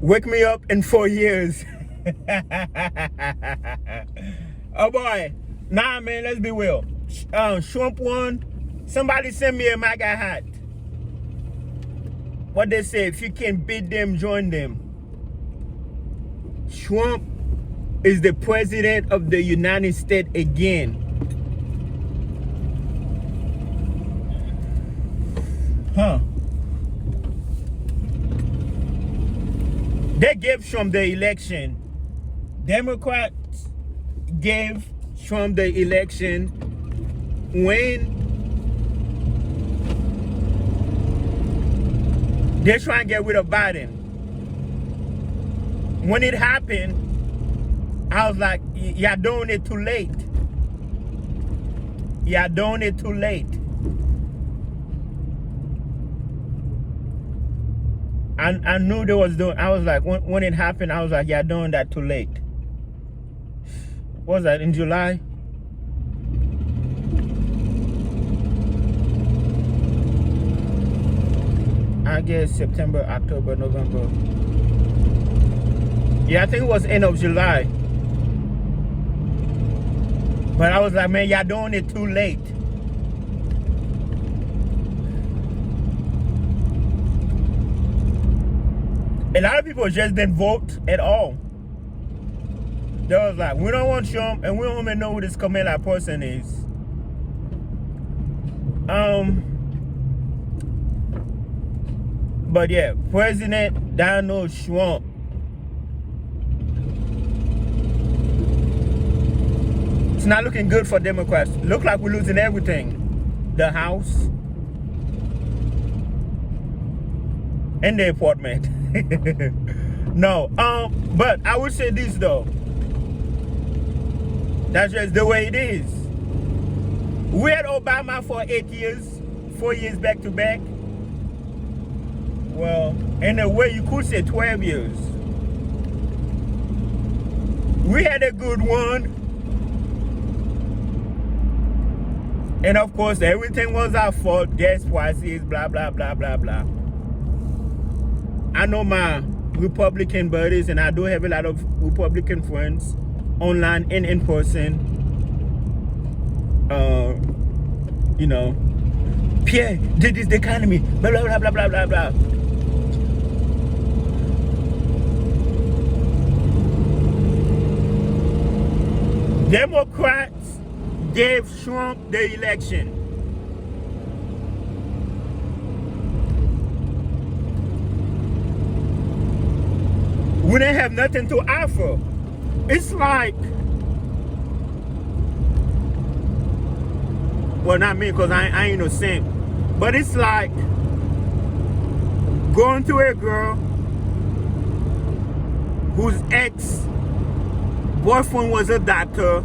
Wake me up in 4 years. Oh boy. Nah, man, let's be real. Trump won. Somebody send me a MAGA hat. What they say, if you can beat them, join them. Trump is the president of the United States again. Huh. They gave Trump the election. Democrats gave Trump the election when they're trying to get rid of Biden. When it happened, I was like, y'all doing it too late. Y'all doing it too late. I knew they was doing. I was like, when it happened, I was like, yeah, doing that too late. What was that, in July? I guess September, October, November. Yeah, I think it was end of July. But I was like, man, y'all doing it too late. A lot of people just didn't vote at all. They was like, we don't want Trump and we don't even know who this Kamala person is. But yeah, President Donald Trump. It's not looking good for Democrats. Look like we're losing everything. The House and the apartment. No, but I would say this though. That's just the way it is. We had Obama for 8 years, 4 years back to back. Well, in a way you could say 12 years. We had a good one. And of course, everything was our fault. Gas prices, blah, blah, blah, blah, blah. I know my Republican buddies, and I do have a lot of Republican friends online and in person. You know, Pierre, this is the economy, blah, blah, blah, blah, blah, blah, blah. Democrats gave Trump the election. We didn't have nothing to offer. It's like, well, not me, because I ain't no saint, but it's like going to a girl whose ex-boyfriend was a doctor,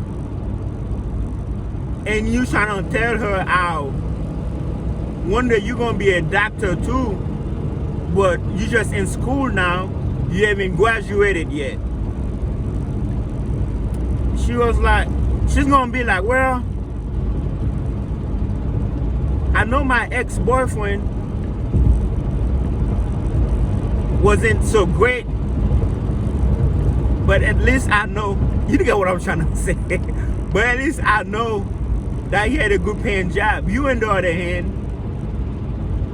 and you trying to tell her how one day you're gonna be a doctor too, but you just in school now, you haven't graduated yet. She was like, she's gonna be like, well, I know my ex-boyfriend wasn't so great, but at least I know, you get what I'm trying to say, but at least I know that he had a good paying job. You, on the other hand,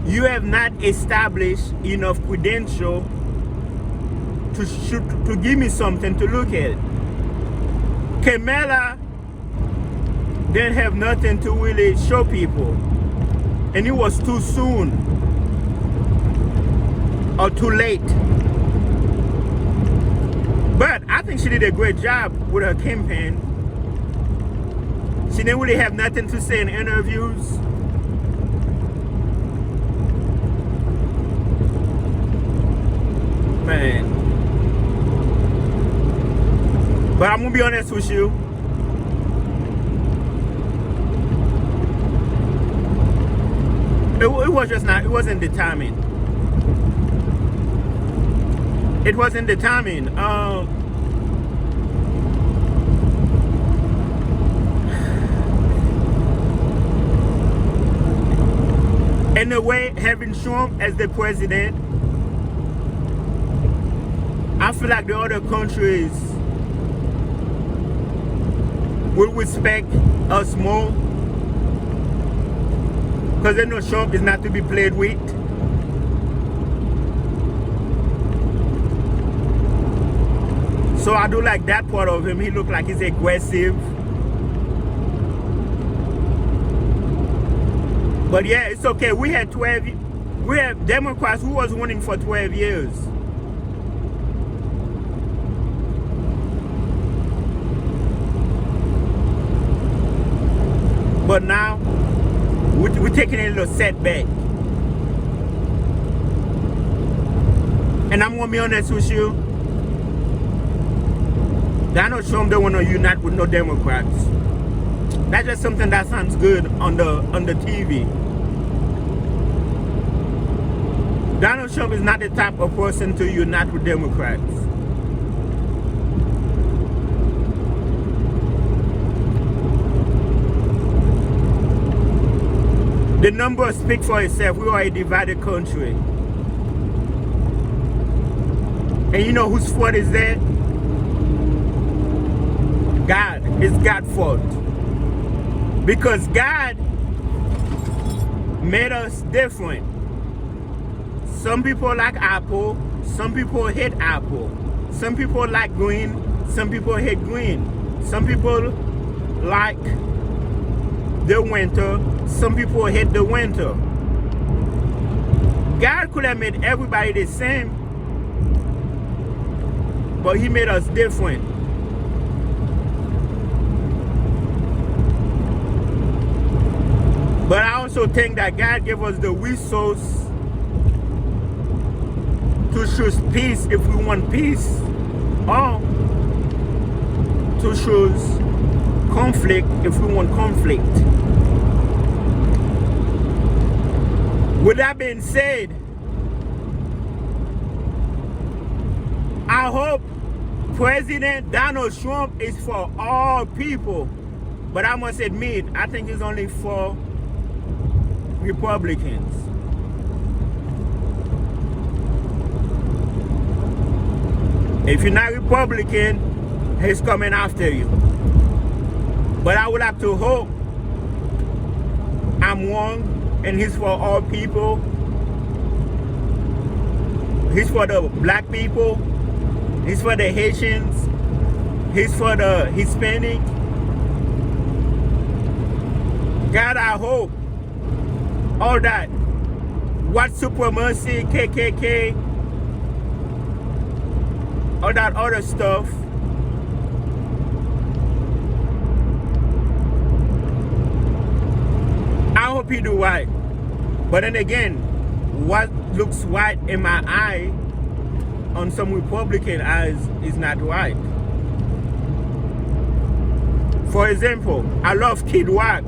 you have not established enough credential to give me something to look at. Kamala didn't have nothing to really show people, and it was too soon or too late. But I think she did a great job with her campaign. She didn't really have nothing to say in interviews. Man. But I'm gonna be honest with you. It was just not, it wasn't the timing. It wasn't the timing. In a way, having Trump as the president I feel like the other countries will respect us more because they know Trump is not to be played with. So I do like that part of him. He looked like he's aggressive. But yeah, it's okay. We have Democrats who was winning for 12 years. But now, we're taking a little setback. And I'm going to be honest with you. Donald Trump don't want to unite with no Democrats. That's just something that sounds good on the TV. Donald Trump is not the type of person to unite with Democrats. The numbers speak for itself. We are a divided country. And you know whose fault is that? God. It's God's fault. Because God made us different. Some people like apple, some people hate apple. Some people like green, some people hate green. Some people like the winter, some people hate the winter. God could have made everybody the same, but he made us different. But I also think that God gave us the resource to choose peace if we want peace, or to choose conflict if we want conflict. With that being said, I hope President Donald Trump is for all people. But I must admit, I think it's only for Republicans. If you're not Republican, he's coming after you. But I would like to hope I'm wrong and he's for all people. He's for the black people. He's for the Haitians. He's for the Hispanic. God, I hope all that white supremacy, KKK, all that other stuff, I hope he do right. But then again, what looks right in my eye on some Republican eyes is not right. For example, I love Kid Rock.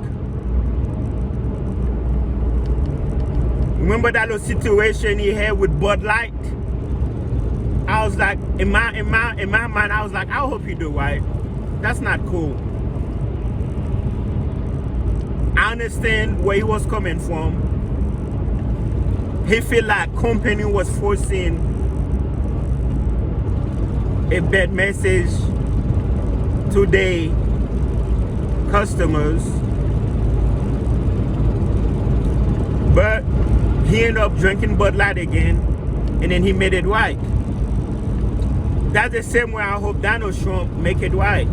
Remember that little situation he had with Bud Light? I was like, in my mind, I was like, I hope he do right. That's not cool. I understand where he was coming from. He feel like company was forcing a bad message to their customers. But he ended up drinking Bud Light again, and then he made it right. That's the same way I hope Donald Trump make it right.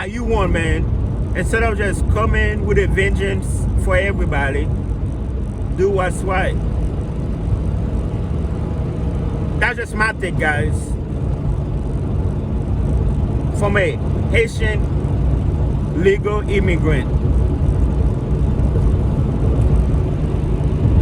You won, man. Instead of just coming with a vengeance for everybody, do what's right. That's just my take, guys. From a Haitian legal immigrant.